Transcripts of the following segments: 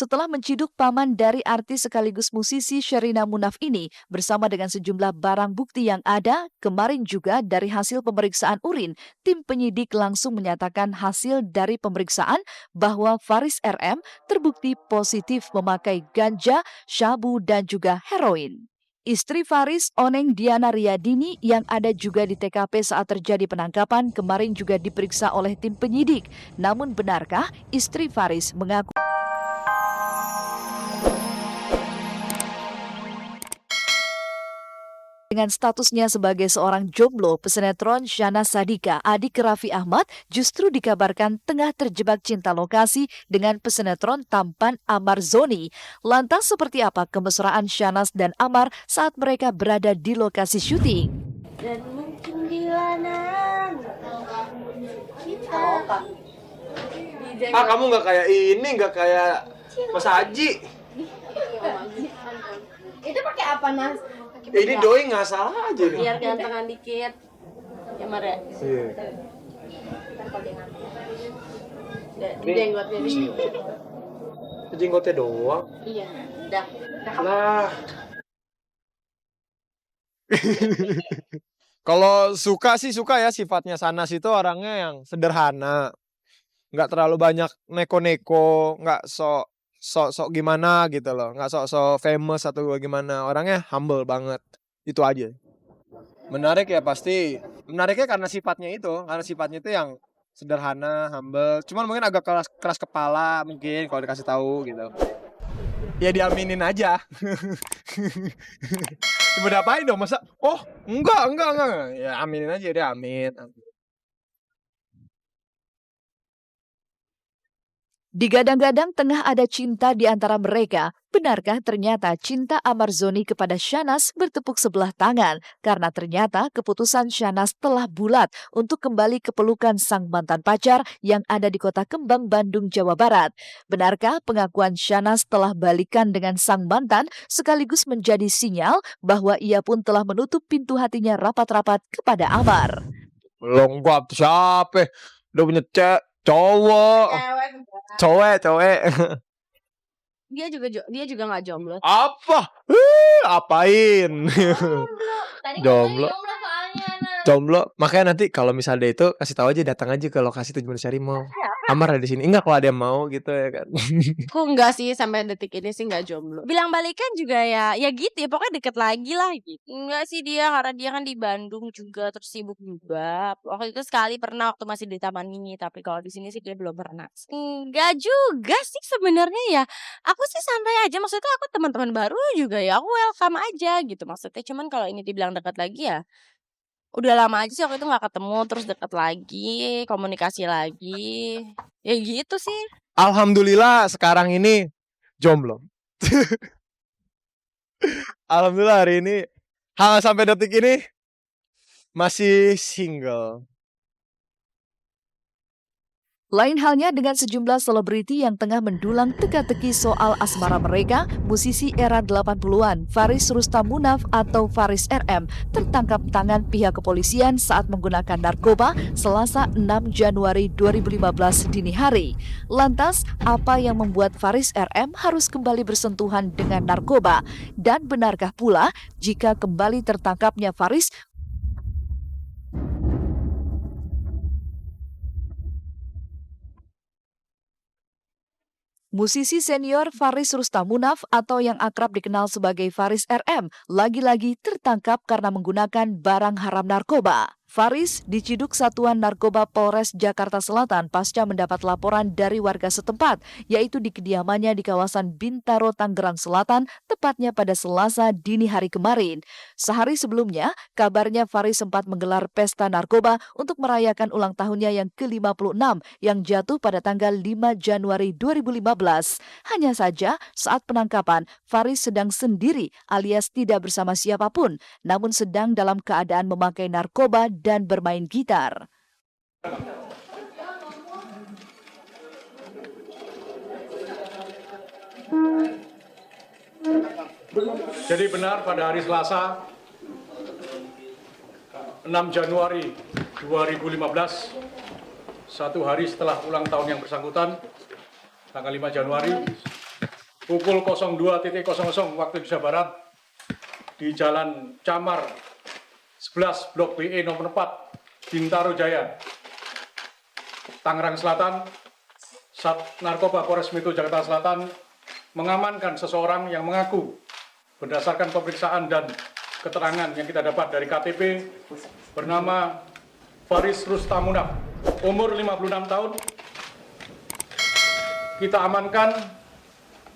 Setelah menciduk paman dari artis sekaligus musisi Sherina Munaf ini bersama dengan sejumlah barang bukti yang ada, kemarin juga dari hasil pemeriksaan urin, tim penyidik langsung menyatakan hasil dari pemeriksaan bahwa Faris RM terbukti positif memakai ganja, syabu, dan juga heroin. Istri Faris, Oneng Diana Riyadini, yang ada juga di TKP saat terjadi penangkapan, kemarin juga diperiksa oleh tim penyidik. Namun benarkah istri Faris mengaku dengan statusnya sebagai seorang jomblo, pesinetron Syahnaz Sadiqah, adik Raffi Ahmad, justru dikabarkan tengah terjebak cinta lokasi dengan pesinetron tampan Amar Zoni. Lantas seperti apa kemesraan Syahnaz dan Amar saat mereka berada di lokasi syuting? Dan mungkin dilanan kita. Kamu nggak kayak ini, nggak kayak Mas Haji. Itu pakai apa, Nas? Ini doi nggak salah aja nih. Biar gantengan dikit. Ya, Mar ya? Iya. Di jenggotnya nih. Jenggotnya doang. Iya, udah. Lah. Kalau suka sih suka ya, sifatnya Syahnaz itu orangnya yang sederhana. Nggak terlalu banyak neko-neko, nggak sok gimana gitu loh, nggak sok famous atau gimana, orangnya humble banget, itu aja. Menarik ya pasti, menariknya karena sifatnya itu yang sederhana, humble, cuman mungkin agak keras kepala mungkin kalau dikasih tahu gitu. Ya diaminin aja. Berdapain dong masa? Oh enggak, ya aminin aja, dia amin. Digadang-gadang tengah ada cinta di antara mereka. Benarkah ternyata cinta Amar Zoni kepada Syahnaz bertepuk sebelah tangan? Karena ternyata keputusan Syahnaz telah bulat untuk kembali ke pelukan sang mantan pacar yang ada di Kota Kembang, Bandung, Jawa Barat. Benarkah pengakuan Syahnaz telah balikan dengan sang mantan sekaligus menjadi sinyal bahwa ia pun telah menutup pintu hatinya rapat-rapat kepada Amar? Belum, gua siapa? Udah punya cowok. Dia juga nggak jomblo. Apa? Apain? Jomblo. Jomblo. Makanya nanti kalau misalnya dia itu kasih tahu aja, datang aja ke lokasi tujuan cari mau. Amar ada di sini. Enggak kalau ada yang mau gitu ya kan. Aku enggak sih, sampai detik ini sih enggak jomblo. Bilang balikan juga ya gitu ya, pokoknya deket lagi lah gitu. Enggak sih dia, karena dia kan di Bandung juga, terus sibuk juga. Waktu itu sekali pernah waktu masih di Taman Mini, tapi kalau di sini sih dia belum pernah. Enggak juga sih sebenarnya ya. Aku sih santai aja, maksudnya aku teman-teman baru juga ya, aku welcome aja gitu maksudnya. Cuman kalau ini dibilang dekat lagi ya, udah lama aja sih waktu itu nggak ketemu, terus deket lagi, komunikasi lagi. Ya gitu sih. Alhamdulillah sekarang ini jomblo. Alhamdulillah hari ini sampai detik ini masih single. Lain halnya dengan sejumlah selebriti yang tengah mendulang teka-teki soal asmara mereka, musisi era 80-an Faris Rustam Munaf atau Faris RM tertangkap tangan pihak kepolisian saat menggunakan narkoba Selasa 6 Januari 2015 dini hari. Lantas, apa yang membuat Faris RM harus kembali bersentuhan dengan narkoba? Dan benarkah pula jika kembali tertangkapnya Faris, musisi senior Faris Rustam Munaf atau yang akrab dikenal sebagai Faris RM lagi-lagi tertangkap karena menggunakan barang haram narkoba. Faris diciduk Satuan Narkoba Polres Jakarta Selatan pasca mendapat laporan dari warga setempat, yaitu di kediamannya di kawasan Bintaro, Tangerang Selatan, tepatnya pada Selasa dini hari kemarin. Sehari sebelumnya, kabarnya Faris sempat menggelar pesta narkoba untuk merayakan ulang tahunnya yang ke-56 yang jatuh pada tanggal 5 Januari 2015. Hanya saja, saat penangkapan, Faris sedang sendiri alias tidak bersama siapapun, namun sedang dalam keadaan memakai narkoba dan bermain gitar. Jadi benar pada hari Selasa 6 Januari 2015, satu hari setelah ulang tahun yang bersangkutan, tanggal 5 Januari, pukul 02.00 waktu Indonesia Barat di Jalan Camar 11 Blok BE nomor 4 Bintaro Jaya, Tangerang Selatan, Sat Narkoba Polres Metro Jakarta Selatan mengamankan seseorang yang mengaku berdasarkan pemeriksaan dan keterangan yang kita dapat dari KTP bernama Faris Rustamunaf, umur 56 tahun. Kita amankan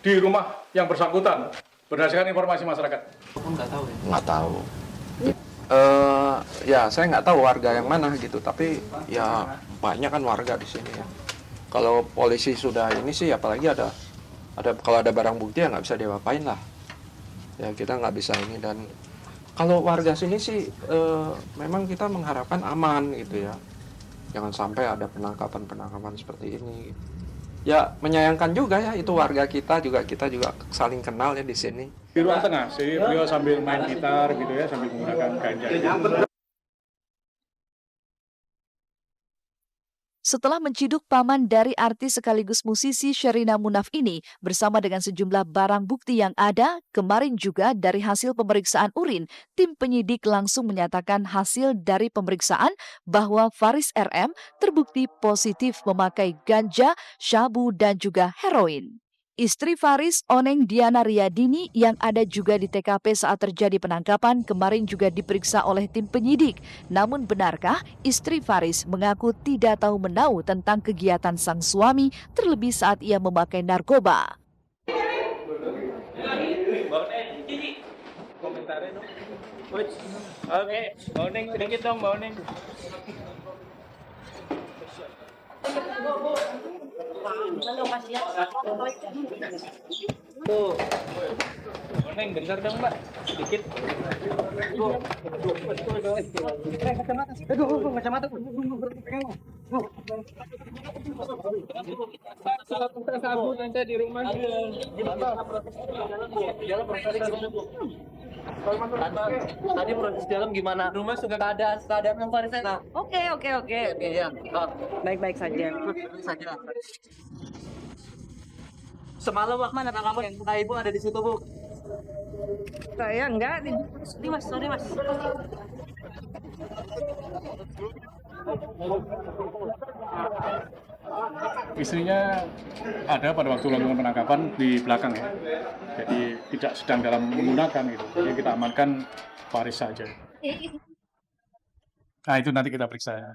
di rumah yang bersangkutan berdasarkan informasi masyarakat. Nggak tahu. Ya saya nggak tahu warga yang mana gitu, tapi ya banyak kan warga di sini ya. Kalau polisi sudah ini sih, apalagi ada kalau ada barang bukti ya nggak bisa diapa-apain lah. Ya kita nggak bisa ini, dan kalau warga sini sih memang kita mengharapkan aman gitu ya. Jangan sampai ada penangkapan seperti ini. Ya menyayangkan juga ya, itu warga kita juga saling kenal ya di sini. Di ruang tengah sih, beliau sambil main gitar gitu ya, sambil menggunakan ganja. Setelah menciduk paman dari artis sekaligus musisi Sherina Munaf ini bersama dengan sejumlah barang bukti yang ada, kemarin juga dari hasil pemeriksaan urin, tim penyidik langsung menyatakan hasil dari pemeriksaan bahwa Faris RM terbukti positif memakai ganja, syabu, dan juga heroin. Istri Faris, Oneng Diana Riyadini, yang ada juga di TKP saat terjadi penangkapan, kemarin juga diperiksa oleh tim penyidik. Namun benarkah istri Faris mengaku tidak tahu menahu tentang kegiatan sang suami, terlebih saat ia memakai narkoba? Oke, Oneng sedikit dong, Oneng. Tuh. Oneng, bentar dong, Mbak. Sedikit. Kacamata. Aduh, kacamata. Sabu nanti di rumah. Tadi proses dalam gimana? Rumah sudah keadaan yang Faris. Nah, oke ya. Baik-baik saja. Semalam mana rekaman yang ibu ada di situ, Bu? Saya enggak. Sorry, Mas. Istrinya ada pada waktu lakukan penangkapan di belakang ya, jadi tidak sedang dalam menggunakan gitu. Jadi kita amankan Faris saja. Nah itu nanti kita periksa ya.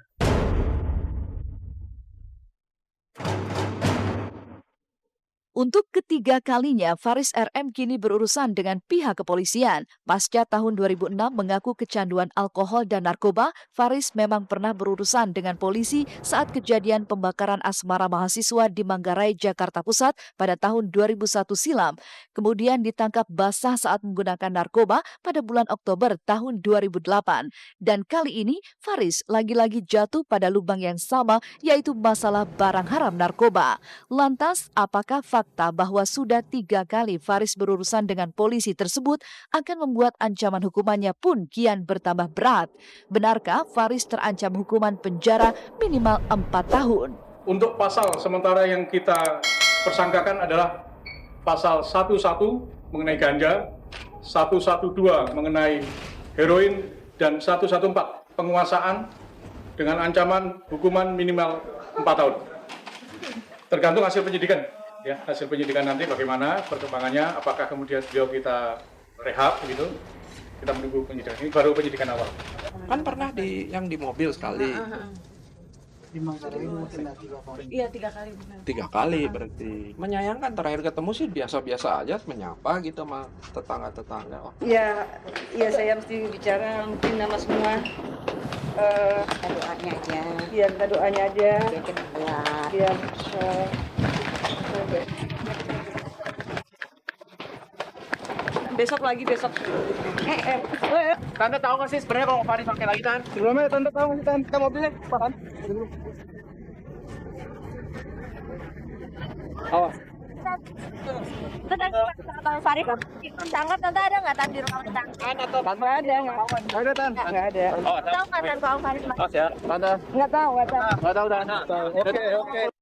Untuk ketiga kalinya, Faris RM kini berurusan dengan pihak kepolisian. Pasca tahun 2006 mengaku kecanduan alkohol dan narkoba, Faris memang pernah berurusan dengan polisi saat kejadian pembakaran asmara mahasiswa di Manggarai, Jakarta Pusat pada tahun 2001 silam. Kemudian ditangkap basah saat menggunakan narkoba pada bulan Oktober tahun 2008. Dan kali ini, Faris lagi-lagi jatuh pada lubang yang sama, yaitu masalah barang haram narkoba. Lantas, apakah fakta bahwa sudah 3 kali Faris berurusan dengan polisi tersebut akan membuat ancaman hukumannya pun kian bertambah berat? Benarkah Faris terancam hukuman penjara minimal 4 tahun? Untuk pasal sementara yang kita persangkakan adalah pasal 11 mengenai ganja, 112 mengenai heroin, dan 114 penguasaan dengan ancaman hukuman minimal 4 tahun. Tergantung hasil penyidikan. Ya, hasil penyidikan nanti bagaimana perkembangannya, apakah kemudian beliau kita rehab gitu. Kita menunggu penyidikan. Ini baru penyidikan awal. Kan pernah yang di mobil sekali. Iya, 3 kali. 3 kali berarti. Menyayangkan, terakhir ketemu sih biasa-biasa aja, menyapa gitu sama tetangga-tetangga. Ya saya mesti bicara mungkin nama semua. Doanya aja. Iya, minta doanya aja. Biar cepat keluar. Biar besok. Tante tahu nggak sih sebenarnya kalau Faris pakai lagi tan? Sebelumnya Tante tahu nggak sih tan? Kita mobilnya apaan? Awas. Tante Faris, tangga tante ada nggak tante di rumah tante? Ada tuh. nggak ada. Nggak ada. Oh, Tahu nggak tante kalau Faris? ya. Tante. Nggak tahu. Nggak tahu tan. Oke.